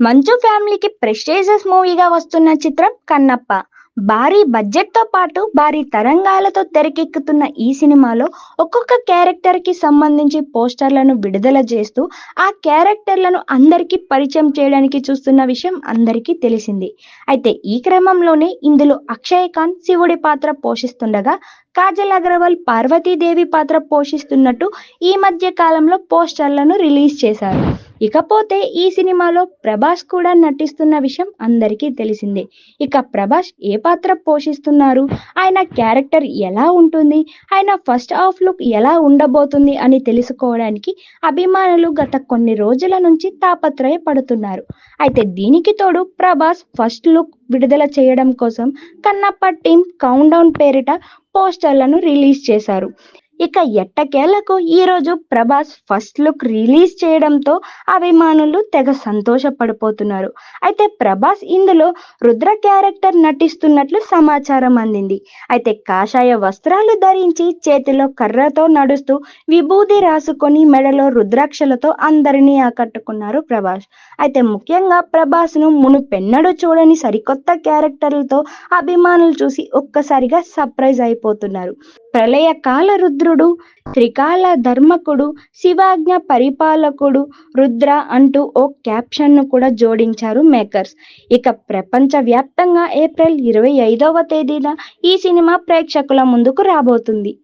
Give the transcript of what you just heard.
మంచు ఫ్యామిలీకి ప్రెస్టీజియస్ మూవీగా వస్తున్న చిత్రం కన్నప్ప. భారీ బడ్జెట్‌తో పాటు భారీ తరంగాలతో తెరకెక్కుతున్న ఈ సినిమాలో ఒక్కొక్క క్యారెక్టర్‌కి సంబంధించి పోస్టర్‌లను విడుదల చేస్తూ, ఆ క్యారెక్టర్‌లను అందరికీ పరిచయం చేయడానికి చూస్తున్న విషయం అందరికీ తెలిసిందే. అయితే ఈ క్రమంలోనే ఇందులో అక్షయ్ ఖాన్ శివుడి పాత్ర పోషిస్తుండగా, కాజల్ అగర్వాల్ పార్వతీదేవి పాత్ర పోషిస్తున్నట్టు ఈ మధ్య కాలంలో పోస్టర్‌లను రిలీజ్ చేశారు. ఇకపోతే ఈ సినిమాలో ప్రభాస్ కూడా నటిస్తున్న విషయం అందరికీ తెలిసిందే. ఇక ప్రభాస్ ఏ పాత్ర పోషిస్తున్నారు? ఆయన క్యారెక్టర్ ఎలా ఉంటుంది? ఆయన ఫస్ట్ హాఫ్ లుక్ ఎలా ఉండబోతుంది అని తెలుసుకోవడానికి అభిమానులు గత కొన్ని రోజుల నుంచి తాపత్రయపడుతున్నారు. అయితే దీనికి తోడు ప్రభాస్ ఫస్ట్ లుక్ విడుదల చేయడం కోసం కన్నప్ప టీమ్ కౌంట్ డౌన్ పేరిట పోస్టర్లను రిలీజ్ చేశారు. ఇక ఎట్టకేలకు ఈరోజు ప్రభాస్ ఫస్ట్ లుక్ రిలీజ్ చేయడంతో అభిమానులు తెగ సంతోషపడిపోతున్నారు. అయితే ప్రభాస్ ఇందులో రుద్ర క్యారెక్టర్ నటిస్తున్నట్లు సమాచారం అందింది. అయితే కాషాయ వస్త్రాలు ధరించి చేతిలో కర్రతో నడుస్తూ విభూది రాసుకొని మెడలో రుద్రాక్షలతో అందరినీ ఆకట్టుకున్నారు ప్రభాస్. అయితే ముఖ్యంగా ప్రభాస్ను మునుపెన్నడూ చూడని సరికొత్త క్యారెక్టర్లతో అభిమానులు చూసి ఒక్కసారిగా సర్ప్రైజ్ అయిపోతున్నారు. ప్రళయకాల రుద్రుడు, త్రికాల ధర్మకుడు, శివాజ్ఞ పరిపాలకుడు రుద్ర అంటూ ఓ క్యాప్షన్ను కూడా జోడించారు మేకర్స్. ఇక ప్రపంచ వ్యాప్తంగా ఏప్రిల్ 25వ తేదీన ఈ సినిమా ప్రేక్షకుల ముందుకు రాబోతుంది.